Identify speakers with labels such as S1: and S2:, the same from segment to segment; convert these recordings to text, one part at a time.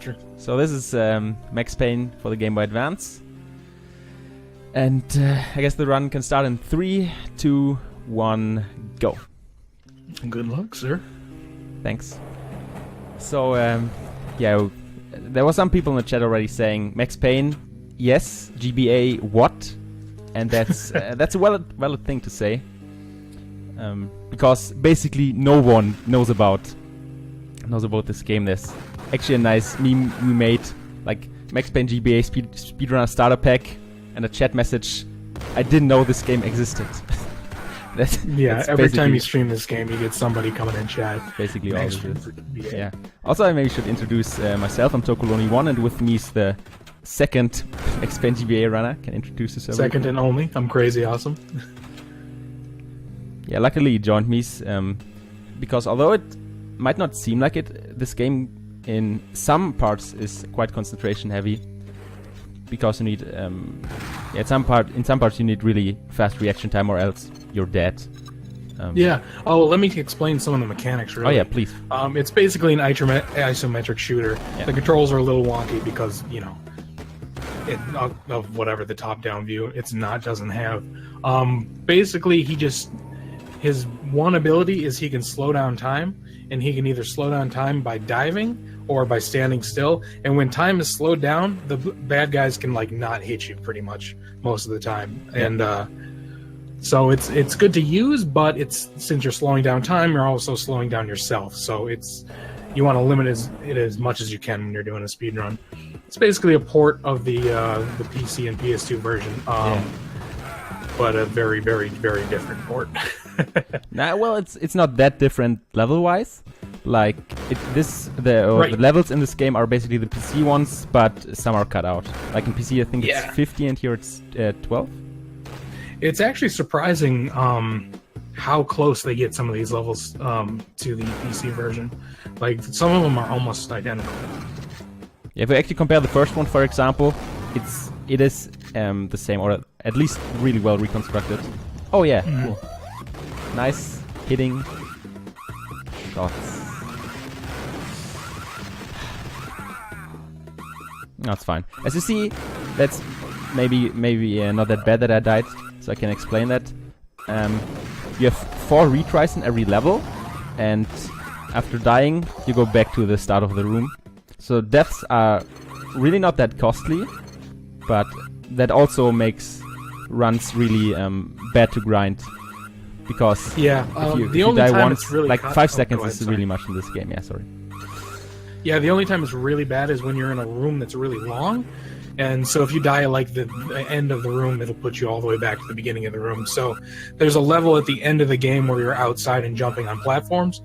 S1: true.
S2: So this is Max Payne for the Game Boy Advance. And I guess the run can start in 3, 2, 1, go.
S1: Good luck, sir.
S2: Thanks. So, yeah, there were some people in the chat already saying, Max Payne, yes, GBA, what? And that's a valid thing to say. Because basically no one knows about this game. There's actually a nice meme we made, like Max Payne GBA speedrunner starter pack, and a chat message, I didn't know this game existed. that's
S1: every time you stream this game, you get somebody coming in chat.
S2: Basically all of it. Yeah. Also, I maybe should introduce myself. I'm tocaloni1, and with me is the second Max Payne GBA runner. Can introduce yourself.
S1: Second and only. I'm crazy awesome.
S2: Yeah, luckily he joined me, because although it might not seem like it, this game in some parts is quite concentration heavy. Because you need, in some parts you need really fast reaction time, or else you're dead.
S1: Yeah. Oh, let me explain some of the mechanics. Really.
S2: Oh yeah, please.
S1: It's basically an isometric shooter. Yeah. The controls are a little wonky because of whatever the top-down view doesn't have. Basically, his one ability is he can slow down time, and he can either slow down time by diving or by standing still. And when time is slowed down, the bad guys can not hit you pretty much most of the time. Yeah. And so it's good to use, but since you're slowing down time, you're also slowing down yourself. So you want to limit it as much as you can when you're doing a speed run. It's basically a port of the PC and PS2 version, but a very, very, very different port.
S2: Well, it's not that different level-wise. Like the levels in this game are basically the PC ones, but some are cut out. Like in PC, I think it's 50, and here it's 12.
S1: It's actually surprising how close they get some of these levels to the PC version. Like some of them are almost identical.
S2: Yeah, if we actually compare the first one, for example, it is the same, or at least really well reconstructed. Oh yeah, cool. Nice hitting shots. That's fine. As you see, that's maybe not that bad that I died, so I can explain that. You have 4 retries in every level, and after dying, you go back to the start of the room. So deaths are really not that costly, but that also makes runs really bad to grind. Because if you die once, really 5 seconds is really much in this game. Yeah, sorry.
S1: Yeah, the only time it's really bad is when you're in a room that's really long. And so if you die at the end of the room, it'll put you all the way back to the beginning of the room. So there's a level at the end of the game where you're outside and jumping on platforms.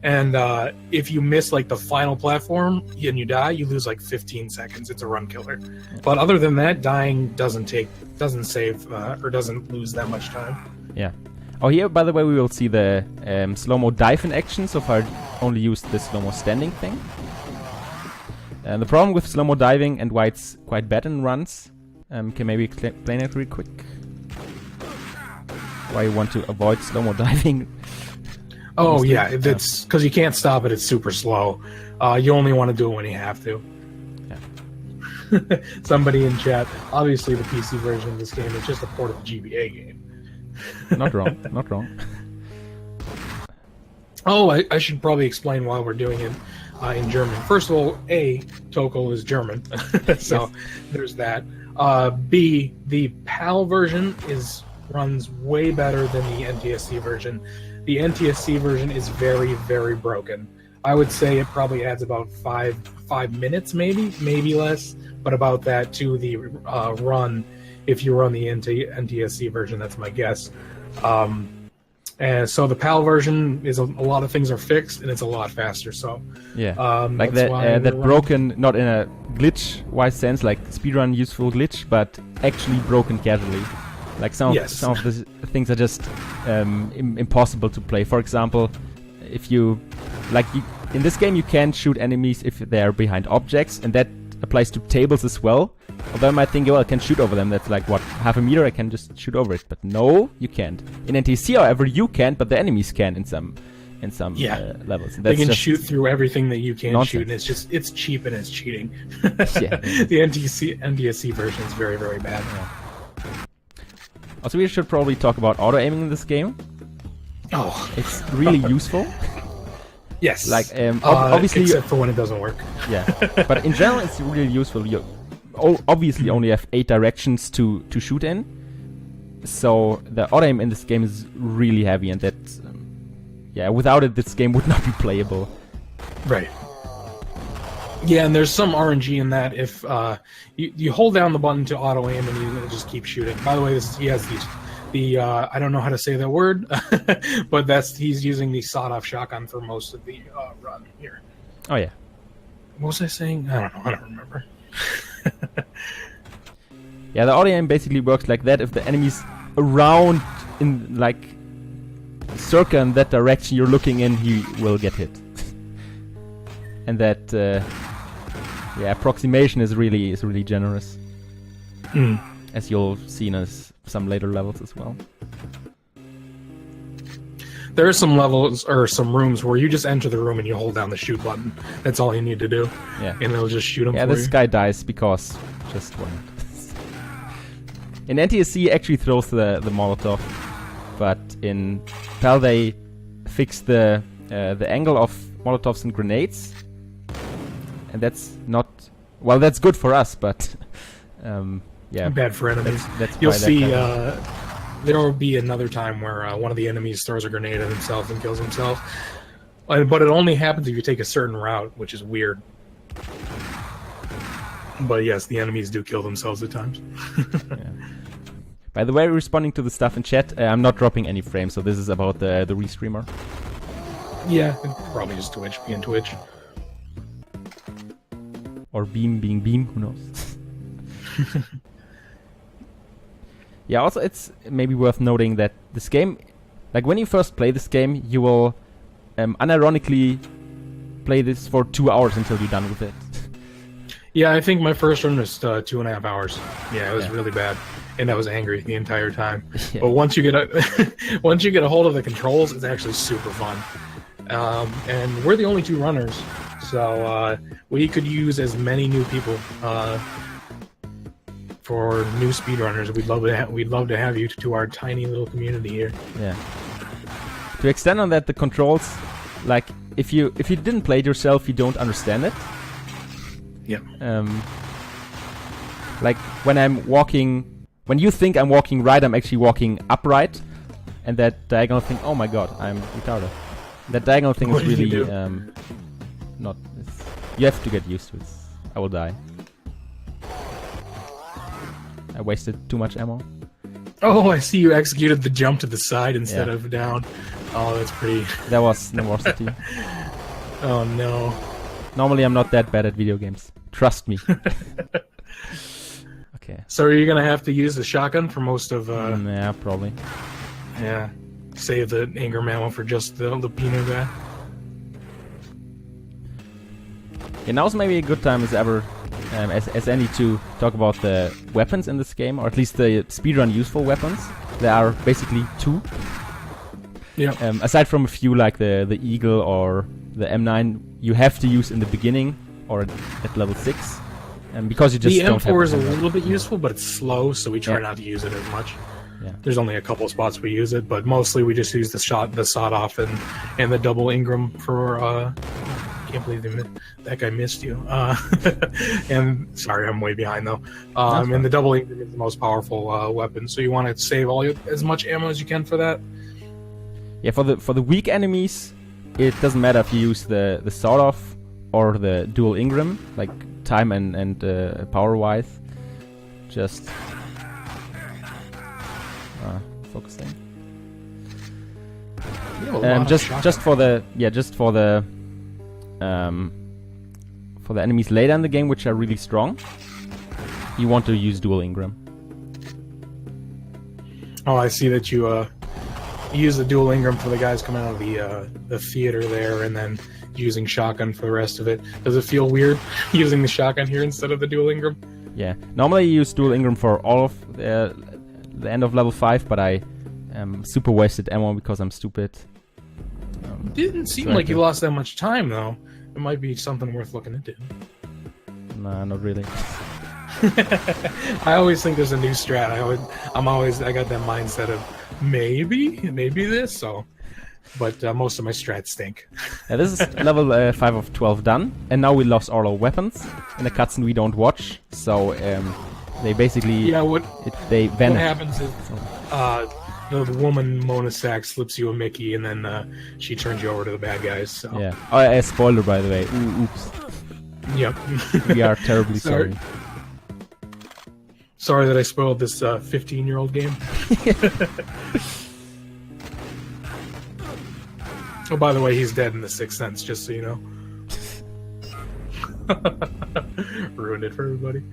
S1: And if you miss the final platform and you die, you lose 15 seconds. It's a run killer. But other than that, dying doesn't save or doesn't lose that much time.
S2: Yeah. Oh, here, by the way, we will see the slow-mo dive in action. So far, I only used the slow-mo standing thing. And the problem with slow-mo diving and why it's quite bad in runs, can maybe explain it real quick? Why you want to avoid slow-mo diving?
S1: Oh, yeah, that's because you can't stop it. It's super slow. You only want to do it when you have to. Yeah. Somebody in chat, obviously the PC version of this game is just a port of the GBA game.
S2: Not wrong, not wrong.
S1: Oh, I should probably explain why we're doing it in German. First of all, A, Tocal is German, so there's that. B, the PAL version runs way better than the NTSC version. The NTSC version is very, very broken. I would say it probably adds about 5 minutes, maybe less, but about that to the run. If you run the NTSC version, that's my guess. And so the PAL version is a lot of things are fixed, and it's a lot faster. So
S2: yeah, that broken, not in a glitch-wise sense, like speedrun useful glitch, but actually broken casually. Like some of the things are just impossible to play. For example, if you in this game, you can shoot enemies if they're behind objects, and that applies to tables as well. Although I might think, well, I can shoot over them. That's half a meter, I can just shoot over it. But no, you can't. In NTC, however, you can, but the enemies can in in some
S1: Yeah.
S2: levels.
S1: They can
S2: just
S1: shoot through everything that you can
S2: nonsense.
S1: shoot, and it's cheap and it's cheating.
S2: Yeah.
S1: The NTSC version is very, very bad.
S2: Also, we should probably talk about auto aiming in this game.
S1: Oh,
S2: It's really useful.
S1: yes.
S2: Like obviously,
S1: except for when it doesn't work.
S2: yeah. But in general, it's really useful. You obviously only have 8 directions to shoot in, so the auto aim in this game is really heavy, and that yeah, without it, this game would not be playable.
S1: Right. Yeah, and there's some RNG in that. If you hold down the button to auto aim and you just keep shooting. By the way, he has the I don't know how to say that word, but he's using the sawed-off shotgun for most of the run here.
S2: Oh yeah.
S1: What was I saying? I don't know. I don't remember.
S2: Yeah, the auto aim basically works like that. If the enemy's around in like circle in that direction you're looking in, he will get hit. And that yeah, approximation is really generous, as you'll see in some later levels as well.
S1: There are some levels or some rooms where you just enter the room and you hold down the shoot button. That's all you need to do.
S2: Yeah.
S1: And it'll just shoot him
S2: Yeah,
S1: for
S2: this
S1: you.
S2: guy dies because just why not? In NTSC actually throws the Molotov, but in PAL they fixed the angle of Molotovs and grenades, and that's not well. That's good for us, but yeah,
S1: Bad for enemies.
S2: That's
S1: You'll
S2: why that
S1: see.
S2: kind of-
S1: There will be another time where one of the enemies throws a grenade at himself and kills himself. But it only happens if you take a certain route, which is weird. But yes, the enemies do kill themselves at times.
S2: yeah. By the way, responding to the stuff in chat, I'm not dropping any frames, so this is about the restreamer.
S1: Yeah, probably just Twitch being Twitch.
S2: Or Beam being Beam, who knows? Yeah, also it's maybe worth noting that this game, like when you first play this game, you will unironically play this for 2 hours until you're done with it.
S1: Yeah, I think my first run was 2.5 hours. Yeah, it was really bad, and I was angry the entire time.
S2: Yeah.
S1: But once you get a hold of the controls, it's actually super fun. And we're the only 2 runners, so we could use as many new people for new speedrunners. We'd love to have you to our tiny little community here.
S2: Yeah. To extend on that, the controls, like if you didn't play it yourself, you don't understand it.
S1: Yeah.
S2: Like when I'm walking, when you think I'm walking right, I'm actually walking upright, and that diagonal thing. Oh my god, I'm retarded. That diagonal thing
S1: What
S2: is
S1: did you
S2: really
S1: do?
S2: not. You have to get used to it. I will die. I wasted too much ammo.
S1: Oh, I see you executed the jump to the side instead of down. Oh, that's pretty.
S2: That was Nervosity.
S1: Oh no.
S2: Normally I'm not that bad at video games. Trust me. Okay.
S1: So are you gonna have to use the shotgun for most of?
S2: Yeah, probably.
S1: Yeah. Save the Ingram ammo for just the Payne guy.
S2: Yeah, now's maybe a good time as ever, as any, to talk about the weapons in this game, or at least the speedrun useful weapons. There are basically 2.
S1: Yeah.
S2: Aside from a few like the Eagle or the M9, you have to use in the beginning or at level 6, because you just
S1: The
S2: don't have
S1: M4 is a
S2: the
S1: little bit useful, but it's slow, so we try not to use it as much.
S2: Yeah.
S1: There's only a couple spots we use it, but mostly we just use the sawed off and the double Ingram for. Can't believe that guy missed you. And sorry, I'm way behind though. And the double Ingram is the most powerful weapon, so you want to save as much ammo as you can for that.
S2: Yeah, for the weak enemies, it doesn't matter if you use the sawed off or the dual Ingram, like time and power wise. Just focusing. Just for the enemies later in the game, which are really strong, you want to use dual Ingram.
S1: Oh, I see that you use the dual Ingram for the guys coming out of the theater there, and then using shotgun for the rest of it. Does it feel weird using the shotgun here instead of the dual Ingram?
S2: Yeah, normally I use dual Ingram for all of the end of level 5, but I super wasted ammo because I'm stupid.
S1: Didn't seem like you lost that much time, though. It might be something worth looking into.
S2: Nah, not really.
S1: I always think there's a new strat. I got that mindset of maybe this. So, but most of my strats stink.
S2: Yeah, this is level 5 of 12 done, and now we lost all our weapons in a cutscene we don't watch. So they basically they vanish.
S1: What happens is the woman Mona Sack slips you a Mickey, and then she turns you over to the bad guys. So.
S2: Yeah. Oh, spoiler by the way. Oops.
S1: Yep.
S2: We are terribly sorry.
S1: Sorry that I spoiled this 15-year-old game. Oh, by the way, he's dead in the Sixth Sense, just so you know. Ruined it for everybody.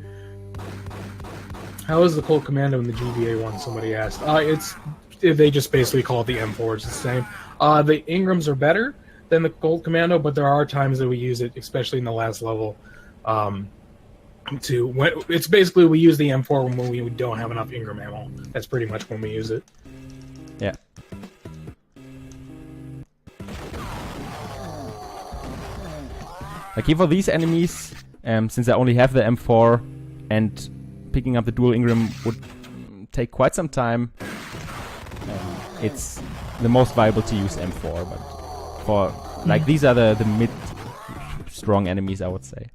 S1: How is the Colt Commando in the GBA one? Somebody asked. They just basically call it the M4. It's the same. The Ingrams are better than the Colt Commando, but there are times that we use it, especially in the last level. It's basically we use the M4 when we don't have enough Ingram ammo. That's pretty much when we use it.
S2: Yeah. Like here for these enemies, since I only have the M4 and picking up the dual Ingram would take quite some time, it's the most viable to use M4. But for like these are the mid strong enemies, I would say.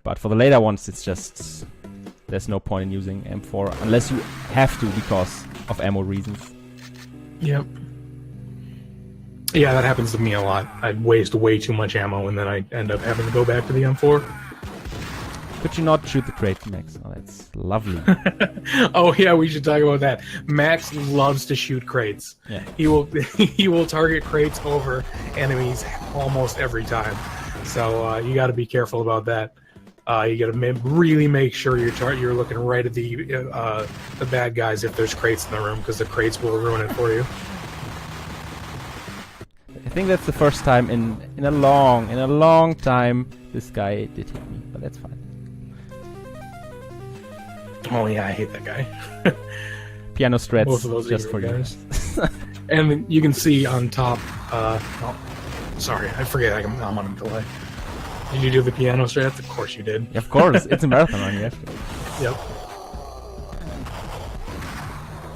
S2: But for the later ones, it's just there's no point in using M4 unless you have to because of ammo reasons.
S1: Yep. Yeah, that happens to me a lot. I waste way too much ammo, and then I end up having to go back to the M4.
S2: Could you not shoot the crate, Max? Oh, that's lovely.
S1: Oh yeah, we should talk about that. Max loves to shoot crates.
S2: Yeah.
S1: He will target crates over enemies almost every time. So you got to be careful about that. You got to really make sure you're looking right at the bad guys if there's crates in the room, because the crates will ruin it for you.
S2: I think that's the first time in a long time this guy did hit me, but that's fine.
S1: Oh yeah, I hate that guy.
S2: Piano strats,
S1: both of those
S2: just for you guys.
S1: And you can see on top. Oh, sorry, I forget. I'm on a delay. Did you do the piano strats? Of course you did.
S2: Yeah, of course, it's a marathon run. You have to.
S1: Yep.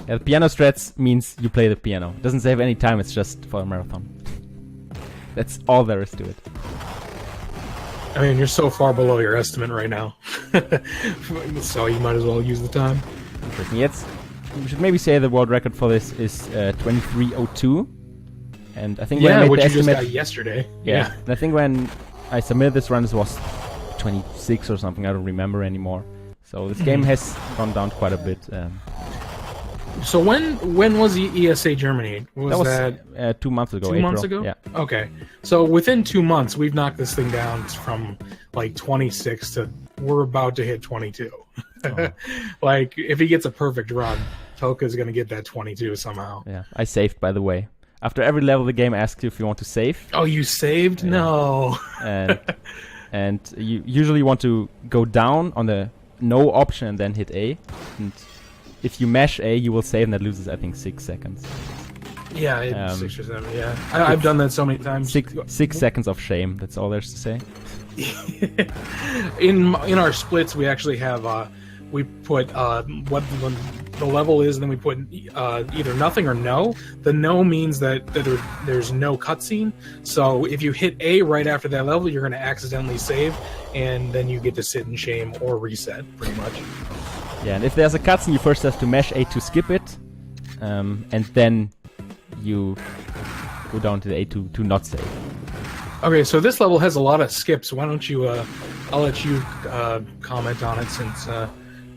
S2: Yeah, the piano strats means you play the piano. It doesn't save any time. It's just for a marathon. That's all there is to it.
S1: I mean, you're so far below your estimate right now. So you might as well use the time.
S2: Interesting. Yes, we should maybe say the world record for this is 23:02. And I think when I made
S1: which
S2: the
S1: you
S2: estimate,
S1: just got yesterday.
S2: Yeah. And I think when I submitted this run, it was 26 or something. I don't remember anymore. So this game has gone down quite a bit.
S1: So when was the ESA Germany? Was
S2: that 2 months ago.
S1: 2
S2: April.
S1: months ago?
S2: Yeah.
S1: Okay. So within 2 months, we've knocked this thing down from like 26 to we're about to hit 22. Oh. Like if he gets a perfect run, Toka's gonna get that 22 somehow.
S2: Yeah. I saved, by the way. After every level, the game asks you if you want to save.
S1: Oh, you saved? Yeah. No.
S2: and you usually want to go down on the no option and then hit A. And if you mash A, you will save, and that loses, I think, 6 seconds.
S1: Yeah, 6 or 7. Yeah, I've done that so many times.
S2: 6 seconds of shame. That's all there's to say.
S1: In our splits, we actually have we put what the level is, and then we put either nothing or no. The no means that there's no cutscene. So if you hit A right after that level, you're going to accidentally save, and then you get to sit in shame or reset, pretty much.
S2: Yeah, and if there's a cutscene, you first have to mash A to skip it, and then you go down to the A to not save.
S1: Okay, so this level has a lot of skips. Why don't you? I'll let you comment on it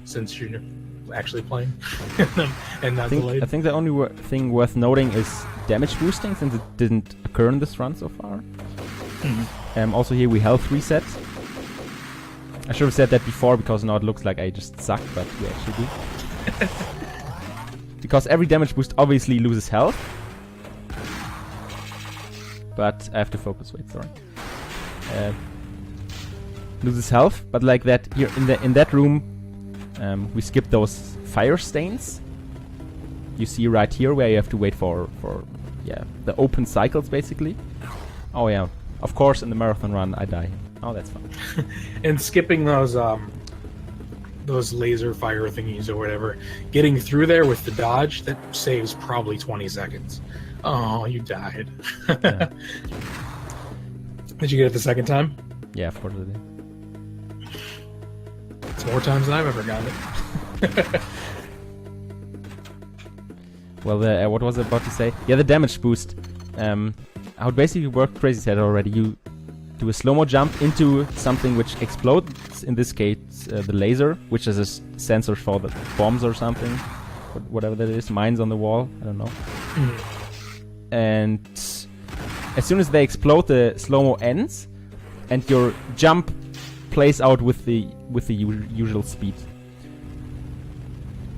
S1: since you're actually playing and not delayed.
S2: I think the only thing worth noting is damage boosting, since it didn't occur in this run so far. Mm-hmm. Also here we health reset. I should have said that before, because now it looks like I just suck, but we actually do. Because every damage boost obviously loses health. But I have to focus. Wait, sorry. Loses health, but like that here in that room, we skip those fire stains. You see right here where you have to wait for the open cycles basically. Oh yeah, of course in the marathon run I die. Oh, that's fun.
S1: And skipping those laser fire thingies or whatever, getting through there with the dodge, that saves probably 20 seconds. Oh, you died.
S2: Yeah.
S1: Did you get it the second time?
S2: Yeah, of course I did.
S1: It's more times than I've ever gotten it.
S2: Well, what was I about to say? Yeah, the damage boost. How it basically worked, Crazy said already. You do a slow-mo jump into something which explodes, in this case the laser, which is a sensor for the bombs or something. Whatever that is, mines on the wall, I don't know. And as soon as they explode, the slow-mo ends, and your jump plays out with the usual speed.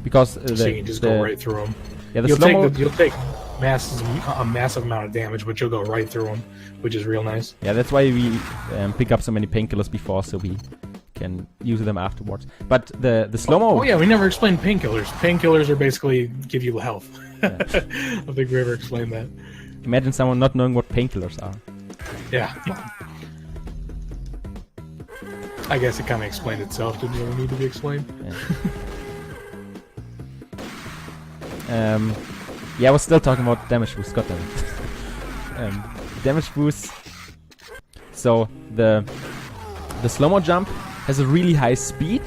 S2: Because
S1: so you can just go right through them.
S2: Yeah, the
S1: you'll take a massive amount of damage, but you'll go right through them, which is real nice.
S2: Yeah, that's why we pick up so many painkillers before, so we can use them afterwards. But the slow-mo...
S1: Oh yeah, we never explained painkillers. Painkillers are basically give you health.
S2: Yeah.
S1: I don't think we ever explained that.
S2: Imagine someone not knowing what painkillers are.
S1: Yeah. I guess it kind of explained itself. Didn't really need to be explained.
S2: Yeah. Yeah, I was still talking about damage boost. God damn it. Damage boost. So the slow-mo jump has a really high speed,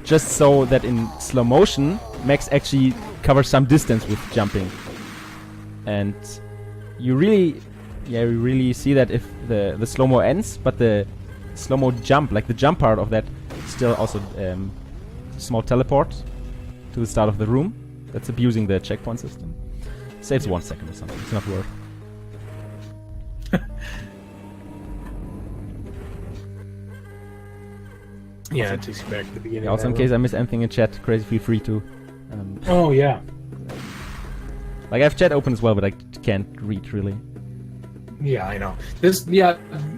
S2: just so that in slow motion, Max actually covers some distance with jumping. And you really see that if the slow-mo ends, but the slow-mo jump, like the jump part of that, still also small teleport to the start of the room. That's abusing the checkpoint system. Saves 1 second or something. It's not worth.
S1: Yeah, it takes you back to the beginning.
S2: Yeah, also, in case I miss anything in chat, Crazy, feel free to.
S1: Oh yeah.
S2: Like I have chat open as well, but I can't read really.
S1: Yeah, I know.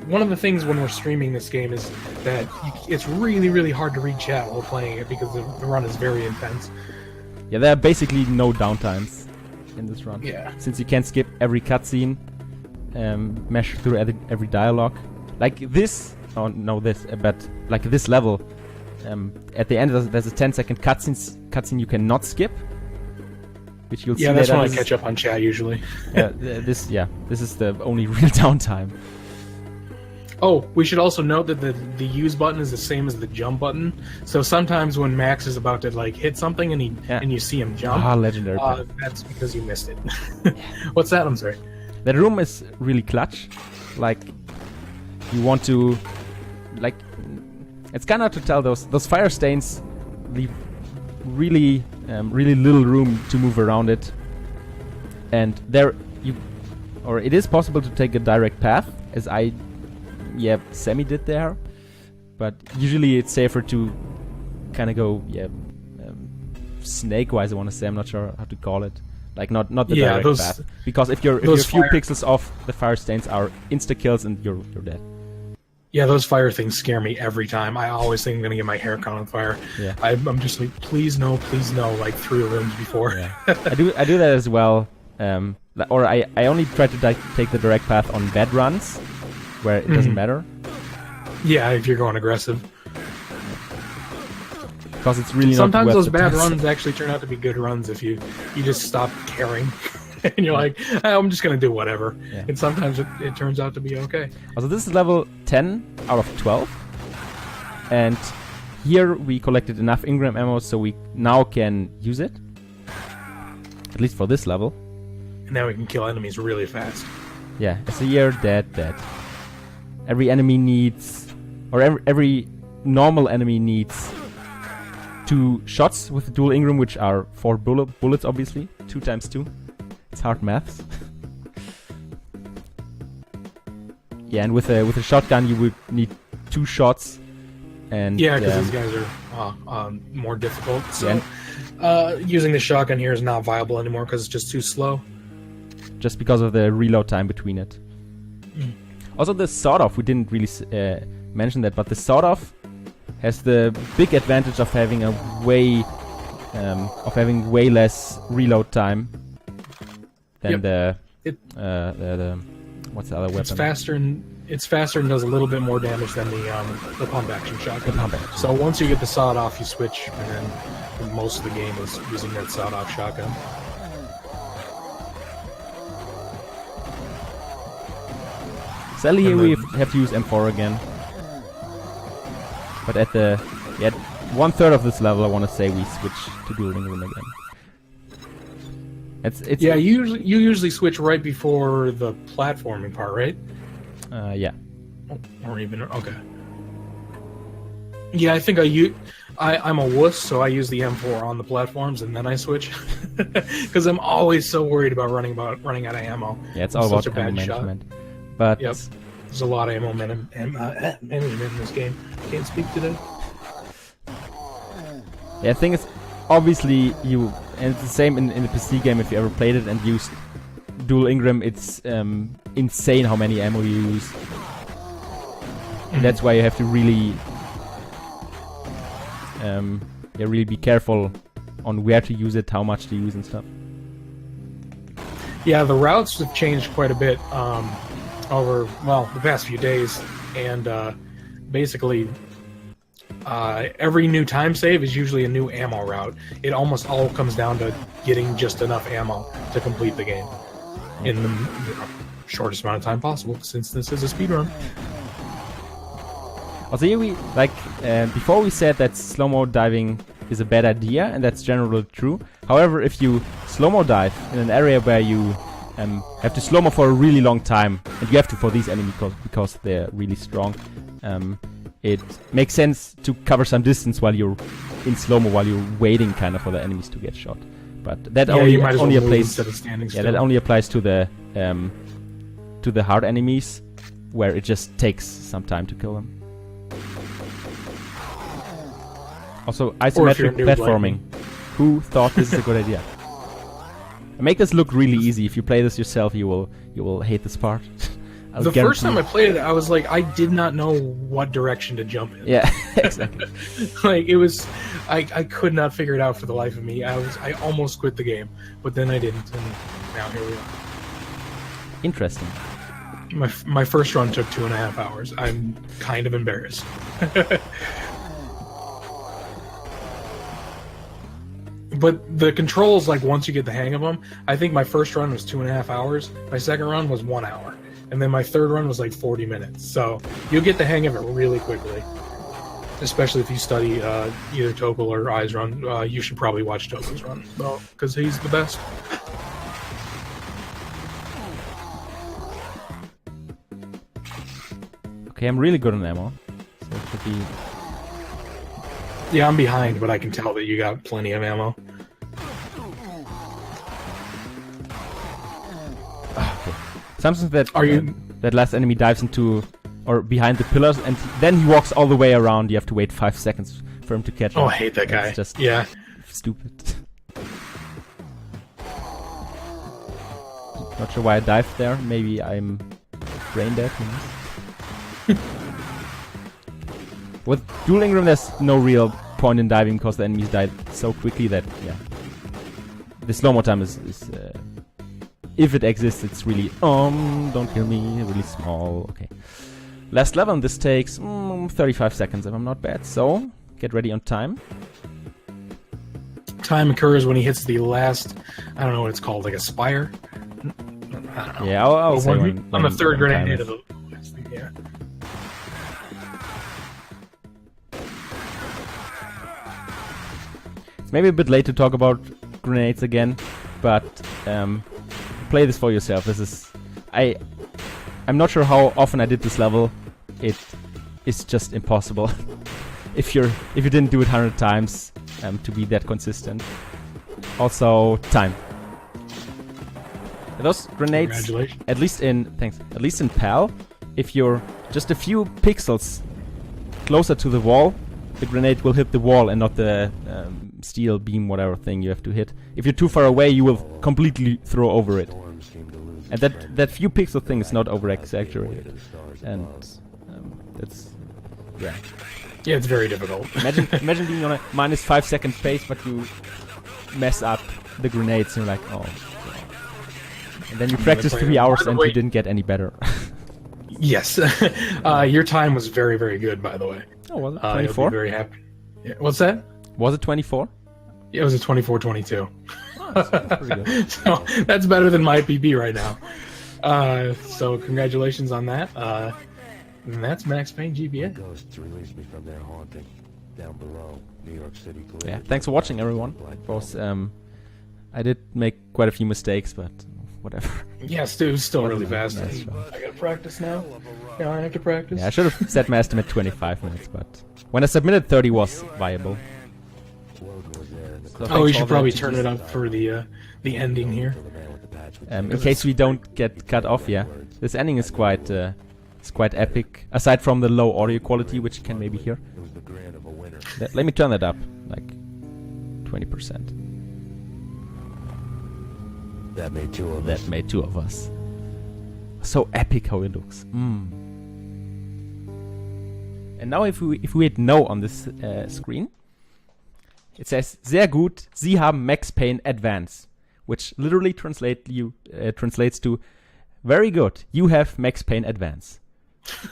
S1: One of the things when we're streaming this game is that it's really hard to read chat while playing it because the run is very intense.
S2: Yeah, there are basically no downtimes in this run.
S1: Yeah.
S2: Since you can't skip every cutscene, mesh through every dialogue. Like this, but like this level, at the end there's a 10-second cutscene you cannot skip. Which you'll see
S1: that's
S2: later.
S1: when I catch up on chat usually.
S2: This is the only real downtime.
S1: Oh, we should also note that the use button is the same as the jump button. So sometimes when Max is about to like hit something and you see him jump,
S2: legendary.
S1: That's because you missed it. What's that? I'm sorry.
S2: That room is really clutch. Like you want to, like, it's kind of hard to tell. Those fire stains leave really little room to move around it, and it is possible to take a direct path, as I semi did there, but usually it's safer to kind of go snake wise, I want to say. I'm not sure how to call it, like not the direct path, because if you're a few pixels off, the fire stains are insta kills and you're dead.
S1: Yeah, those fire things scare me every time. I always think I'm gonna get my hair caught on fire.
S2: Yeah.
S1: I'm just like, please no, like 3 rooms before.
S2: Yeah. I do that as well. Or I only try to take the direct path on bad runs, where it doesn't matter.
S1: Yeah, if you're going aggressive.
S2: Because it's really
S1: sometimes
S2: not
S1: those
S2: worth
S1: bad
S2: the
S1: runs actually turn out to be good runs if you just stop caring. And you're like, I'm just going to do whatever. Yeah. And sometimes it turns out to be okay.
S2: Also, this is level 10 out of 12. And here we collected enough Ingram ammo so we now can use it. At least for this level.
S1: And now we can kill enemies really fast.
S2: Yeah, it's a year dead. Every enemy needs... Or every normal enemy needs 2 shots with dual Ingram, which are 4 bullets, obviously. 2 times 2. It's hard maths. Yeah, and with a shotgun you would need 2 shots. And
S1: yeah, because these guys are more difficult. So using the shotgun here is not viable anymore because it's just too slow.
S2: Just because of the reload time between it. Also, the sawed-off, we didn't really mention that, but the sawed-off has the big advantage of having way less reload time than the What's the other weapon?
S1: It's faster and does a little bit more damage than the pump action shotgun. So once you get the sawed off, you switch, and then most of the game is using that sawed off shotgun.
S2: Sadly, here we have to use M4 again. But at 1/3 of this level, I want to say we switch to dueling room again. It's
S1: yeah, you usually switch right before the platforming part, right?
S2: Yeah.
S1: Or even okay. Yeah, I think I'm a wuss, so I use the M4 on the platforms and then I switch because I'm always so worried about running out of ammo.
S2: Yeah, it's all about ammo management. But
S1: yep, there's a lot of ammo management in this game. Can't speak today.
S2: Yeah, I think it's obviously and it's the same in the PC game. If you ever played it and used dual Ingram, it's insane how many ammo you use. And that's why you have to really really be careful on where to use it, how much to use and stuff.
S1: Yeah, the routes have changed quite a bit over the past few days, and basically every new time save is usually a new ammo route. It almost all comes down to getting just enough ammo to complete the game in the shortest amount of time possible, since this is a speedrun.
S2: Also, here before we said that slow-mo diving is a bad idea, and that's generally true. However, if you slow-mo dive in an area where you have to slow-mo for a really long time, and you have to for these enemies because they're really strong, it makes sense to cover some distance while you're in slow-mo, while you're waiting kind of for the enemies to get shot. But that only applies. That only applies to the hard enemies, where it just takes some time to kill them. Also, isometric platforming. Who thought this is a good idea? Make this look really easy. If you play this yourself, you will hate this part.
S1: The first time I played it, I was like, I did not know what direction to jump in.
S2: Yeah, exactly.
S1: It was, I could not figure it out for the life of me. I almost quit the game, but then I didn't, and now here we are.
S2: Interesting.
S1: My first run took 2.5 hours. I'm kind of embarrassed. But the controls, once you get the hang of them, I think my first run was 2.5 hours. My second run was 1 hour. And then my third run was 40 minutes. So you'll get the hang of it really quickly. Especially if you study either Tocal or I's run. You should probably watch Tocal's run, because he's the best.
S2: Okay, I'm really good on ammo. So it should be...
S1: Yeah, I'm behind, but I can tell that you got plenty of ammo.
S2: Okay. Something that last enemy dives into or behind the pillars, and then he walks all the way around. You have to wait 5 seconds for him to catch him.
S1: Oh, I hate that guy.
S2: It's just stupid. Not sure why I dived there. Maybe I'm brain dead. With dual Ingram, there's no real point in diving because the enemies die so quickly that, the slow-mo time is if it exists, it's really, don't kill me, really small. Okay. Last level, and this takes 35 seconds if I'm not bad, so get ready on time.
S1: Time occurs when he hits the last, I don't know what it's called, a spire? I don't know.
S2: Yeah, I'll say when
S1: on the third grenade of the last thing, yeah.
S2: It's maybe a bit late to talk about grenades again, but play this for yourself. This is... I'm not sure how often I did this level. It is just impossible. if you didn't do it 100 times to be that consistent. Also, time. Those grenades, at least in PAL, if you're just a few pixels closer to the wall, the grenade will hit the wall and not the steel beam, whatever thing you have to hit. If you're too far away, you will completely throw over it. And that few pixel thing is not over-exaggerated. And that's... yeah.
S1: Yeah, it's very difficult.
S2: Imagine being on a -5 second pace, but you mess up the grenades and you're like, oh... And then you practiced 3 hours and you didn't get any better.
S1: Yes. Your time was very, very good, by the way.
S2: Oh, was it
S1: You'll
S2: 24?
S1: be very happy. Yeah, what's that?
S2: Was it 24?
S1: It was a 24-22.
S2: That's pretty good.
S1: So that's better than my PB right now. So congratulations on that. And that's Max Payne GBA.
S3: Ghosts released me from their haunting down below New York City.
S2: Yeah, thanks for watching, everyone. Of course, I did make quite a few mistakes, but whatever.
S1: Yes, dude, it was still really fast.
S2: Nice try.
S1: I gotta practice now. Yeah, I have to practice.
S2: Yeah, I should have set my estimate 25 minutes, but when I submitted 30 was viable. So
S1: Oh,
S2: thanks
S1: we
S2: for
S1: should
S2: all
S1: probably
S2: the
S1: turn it up for the ending here.
S2: in case we don't get cut off, yeah. This ending is quite epic. Aside from the low audio quality, which you can maybe hear. Let me turn that up, like 20%.
S3: That made two of us.
S2: That made 2 of us. So epic how it looks. And now if we hit no on this screen, it says sehr gut, Sie haben Max Payne Advance, which literally translates to very good, you have Max Payne Advance.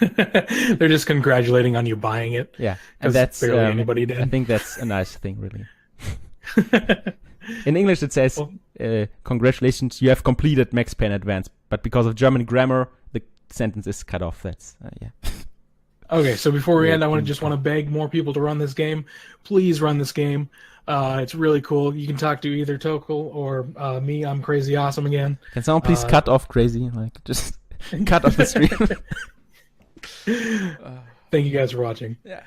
S1: They're just congratulating on you buying it.
S2: Yeah, and that's
S1: barely anybody did.
S2: I think that's a nice thing, really. In English, it says, "Congratulations, you have completed Max Payne Advance." But because of German grammar, the sentence is cut off. That's yeah.
S1: Okay, so before we end, I just want to beg more people to run this game. Please run this game. It's really cool. You can talk to either Tocal or me. I'm Crazy Awesome again.
S2: Can someone please cut off Crazy? Like, just cut off the stream.
S1: Thank you guys for watching.
S2: Yeah.